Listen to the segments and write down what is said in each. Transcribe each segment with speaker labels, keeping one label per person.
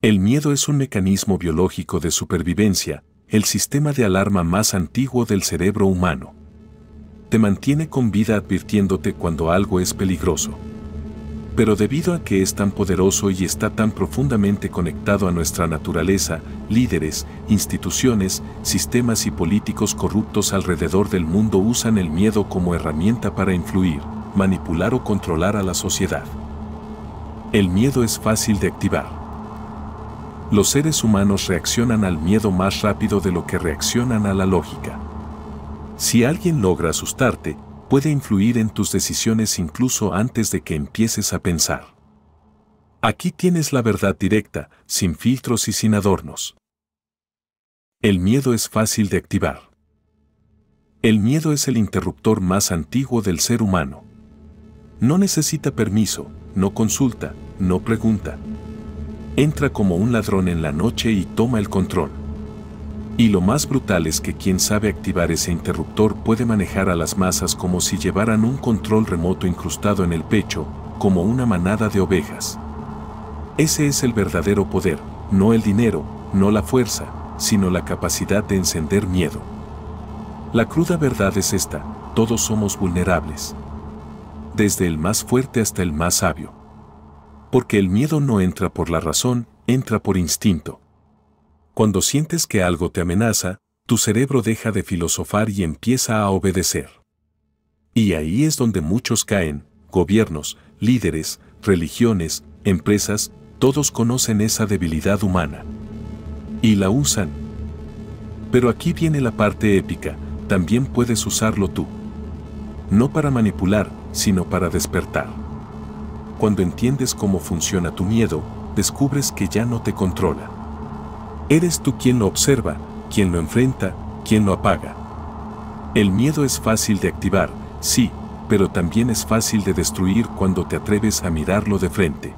Speaker 1: El miedo es un mecanismo biológico de supervivencia, el sistema de alarma más antiguo del cerebro humano. Te mantiene con vida advirtiéndote cuando algo es peligroso. Pero debido a que es tan poderoso y está tan profundamente conectado a nuestra naturaleza, líderes, instituciones, sistemas y políticos corruptos alrededor del mundo usan el miedo como herramienta para influir, manipular o controlar a la sociedad. El miedo es fácil de activar. Los seres humanos reaccionan al miedo más rápido de lo que reaccionan a la lógica. Si alguien logra asustarte, puede influir en tus decisiones incluso antes de que empieces a pensar. Aquí tienes la verdad directa, sin filtros y sin adornos. El miedo es fácil de activar. El miedo es el interruptor más antiguo del ser humano. No necesita permiso, no consulta, no pregunta. Entra como un ladrón en la noche y toma el control. Y lo más brutal es que quien sabe activar ese interruptor puede manejar a las masas como si llevaran un control remoto incrustado en el pecho, como una manada de ovejas. Ese es el verdadero poder, no el dinero, no la fuerza, sino la capacidad de encender miedo. La cruda verdad es esta: todos somos vulnerables. Desde el más fuerte hasta el más sabio. Porque el miedo no entra por la razón, entra por instinto. Cuando sientes que algo te amenaza, tu cerebro deja de filosofar y empieza a obedecer. Y ahí es donde muchos caen: gobiernos, líderes, religiones, empresas, todos conocen esa debilidad humana. Y la usan. Pero aquí viene la parte épica: también puedes usarlo tú. No para manipular, sino para despertar. Cuando entiendes cómo funciona tu miedo, descubres que ya no te controla. Eres tú quien lo observa, quien lo enfrenta, quien lo apaga. El miedo es fácil de activar, sí, pero también es fácil de destruir cuando te atreves a mirarlo de frente.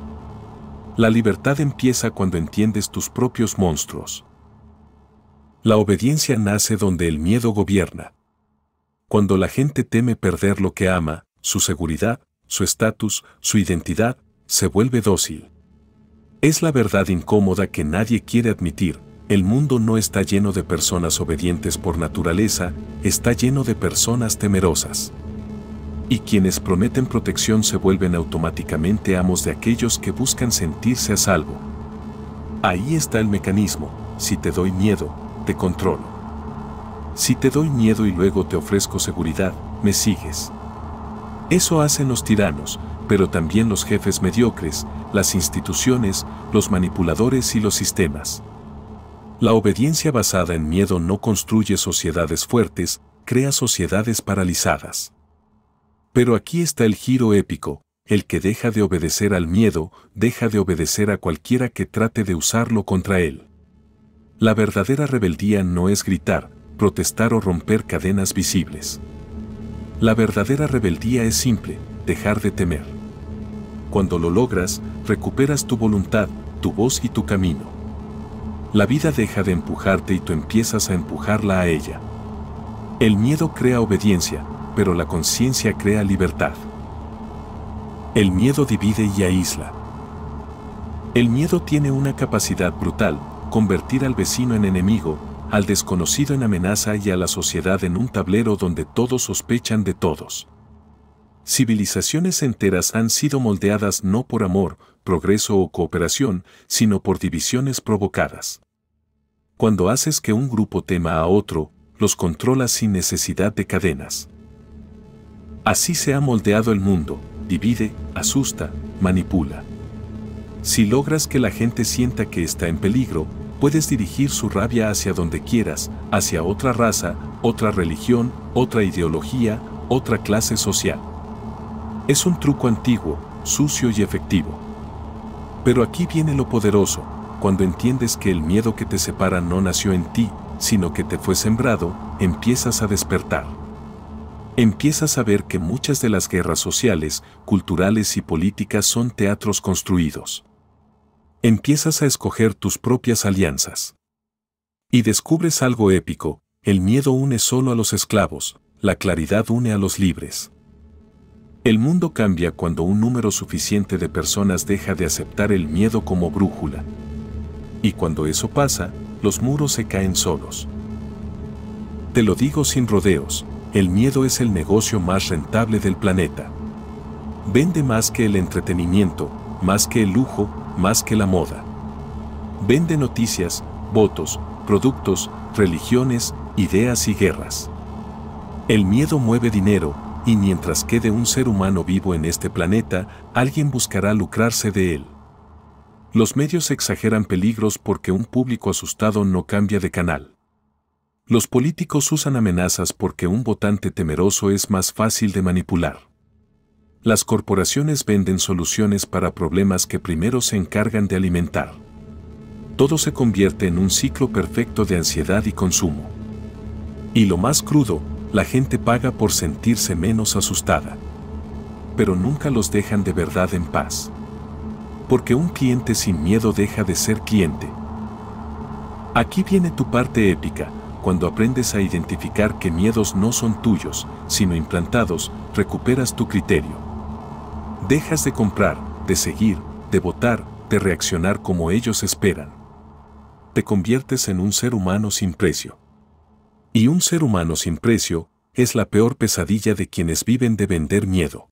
Speaker 1: La libertad empieza cuando entiendes tus propios monstruos. La obediencia nace donde el miedo gobierna. Cuando la gente teme perder lo que ama, su seguridad, su estatus, su identidad, se vuelve dócil. Es la verdad incómoda que nadie quiere admitir: el mundo no está lleno de personas obedientes por naturaleza, está lleno de personas temerosas. Y quienes prometen protección se vuelven automáticamente amos de aquellos que buscan sentirse a salvo. Ahí está el mecanismo: si te doy miedo, te controlo. Si te doy miedo y luego te ofrezco seguridad, me sigues. Eso hacen los tiranos, pero también los jefes mediocres, las instituciones, los manipuladores y los sistemas. La obediencia basada en miedo no construye sociedades fuertes, crea sociedades paralizadas. Pero aquí está el giro épico: el que deja de obedecer al miedo, deja de obedecer a cualquiera que trate de usarlo contra él. La verdadera rebeldía no es gritar, protestar o romper cadenas visibles. La verdadera rebeldía es simple: dejar de temer. Cuando lo logras, recuperas tu voluntad, tu voz y tu camino. La vida deja de empujarte y tú empiezas a empujarla a ella. El miedo crea obediencia, pero la conciencia crea libertad. El miedo divide y aísla. El miedo tiene una capacidad brutal: convertir al vecino en enemigo, al desconocido en amenaza y a la sociedad en un tablero donde todos sospechan de todos. Civilizaciones enteras han sido moldeadas no por amor, progreso o cooperación, sino por divisiones provocadas. Cuando haces que un grupo tema a otro, los controlas sin necesidad de cadenas. Así se ha moldeado el mundo: divide, asusta, manipula. Si logras que la gente sienta que está en peligro, puedes dirigir su rabia hacia donde quieras, hacia otra raza, otra religión, otra ideología, otra clase social. Es un truco antiguo, sucio y efectivo. Pero aquí viene lo poderoso: cuando entiendes que el miedo que te separa no nació en ti, sino que te fue sembrado, empiezas a despertar. Empiezas a ver que muchas de las guerras sociales, culturales y políticas son teatros construidos. Empiezas a escoger tus propias alianzas. Y descubres algo épico: el miedo une solo a los esclavos, la claridad une a los libres. El mundo cambia cuando un número suficiente de personas deja de aceptar el miedo como brújula. Y cuando eso pasa, los muros se caen solos. Te lo digo sin rodeos, el miedo es el negocio más rentable del planeta. Vende más que el entretenimiento, más que el lujo, más que la moda. Vende noticias, votos, productos, religiones, ideas y guerras. El miedo mueve dinero, y mientras quede un ser humano vivo en este planeta, alguien buscará lucrarse de él. Los medios exageran peligros porque un público asustado no cambia de canal. Los políticos usan amenazas porque un votante temeroso es más fácil de manipular. Las corporaciones venden soluciones para problemas que primero se encargan de alimentar. Todo se convierte en un ciclo perfecto de ansiedad y consumo. Y lo más crudo, la gente paga por sentirse menos asustada. Pero nunca los dejan de verdad en paz. Porque un cliente sin miedo deja de ser cliente. Aquí viene tu parte épica, cuando aprendes a identificar que miedos no son tuyos, sino implantados, recuperas tu criterio. Dejas de comprar, de seguir, de votar, de reaccionar como ellos esperan. Te conviertes en un ser humano sin precio. Y un ser humano sin precio es la peor pesadilla de quienes viven de vender miedo.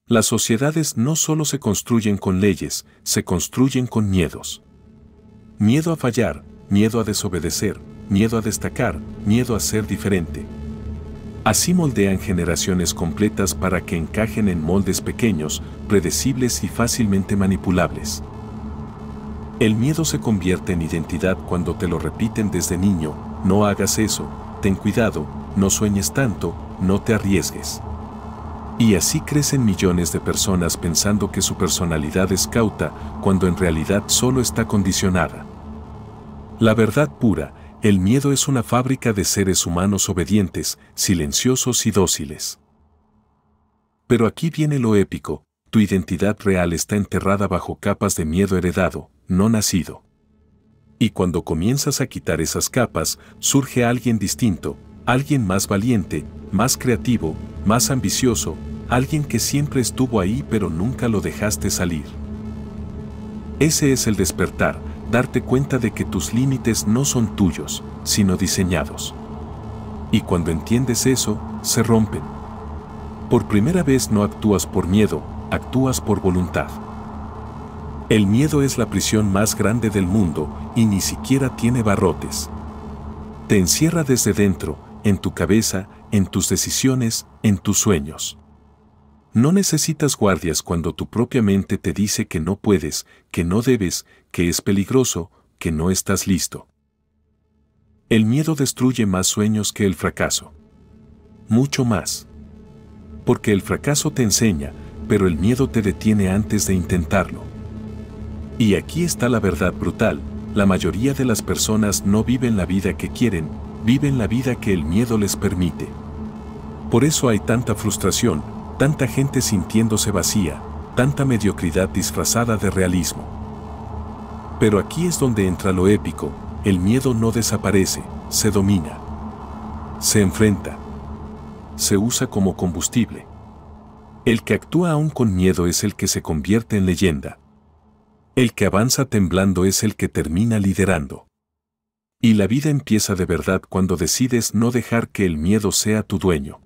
Speaker 1: Las sociedades no solo se construyen con leyes, se construyen con miedos. Miedo a fallar, miedo a desobedecer, miedo a destacar, miedo a ser diferente. Así moldean generaciones completas para que encajen en moldes pequeños, predecibles y fácilmente manipulables. El miedo se convierte en identidad cuando te lo repiten desde niño: no hagas eso, ten cuidado, no sueñes tanto, no te arriesgues. Y así crecen millones de personas pensando que su personalidad es cauta, cuando en realidad solo está condicionada. La verdad pura: el miedo es una fábrica de seres humanos obedientes, silenciosos y dóciles. Pero aquí viene lo épico: tu identidad real está enterrada bajo capas de miedo heredado, no nacido. Y cuando comienzas a quitar esas capas, surge alguien distinto, alguien más valiente, más creativo, más ambicioso, alguien que siempre estuvo ahí pero nunca lo dejaste salir. Ese es el despertar, darte cuenta de que tus límites no son tuyos, sino diseñados. Y cuando entiendes eso, se rompen. Por primera vez no actúas por miedo, actúas por voluntad. El miedo es la prisión más grande del mundo y ni siquiera tiene barrotes. Te encierra desde dentro, en tu cabeza, en tus decisiones, en tus sueños. No necesitas guardias cuando tu propia mente te dice que no puedes, que no debes, que es peligroso, que no estás listo. El miedo destruye más sueños que el fracaso. Mucho más. Porque el fracaso te enseña, pero el miedo te detiene antes de intentarlo. Y aquí está la verdad brutal: la mayoría de las personas no viven la vida que quieren, viven la vida que el miedo les permite. Por eso hay tanta frustración, tanta gente sintiéndose vacía, tanta mediocridad disfrazada de realismo. Pero aquí es donde entra lo épico: el miedo no desaparece, se domina. Se enfrenta. Se usa como combustible. El que actúa aún con miedo es el que se convierte en leyenda. El que avanza temblando es el que termina liderando. Y la vida empieza de verdad cuando decides no dejar que el miedo sea tu dueño.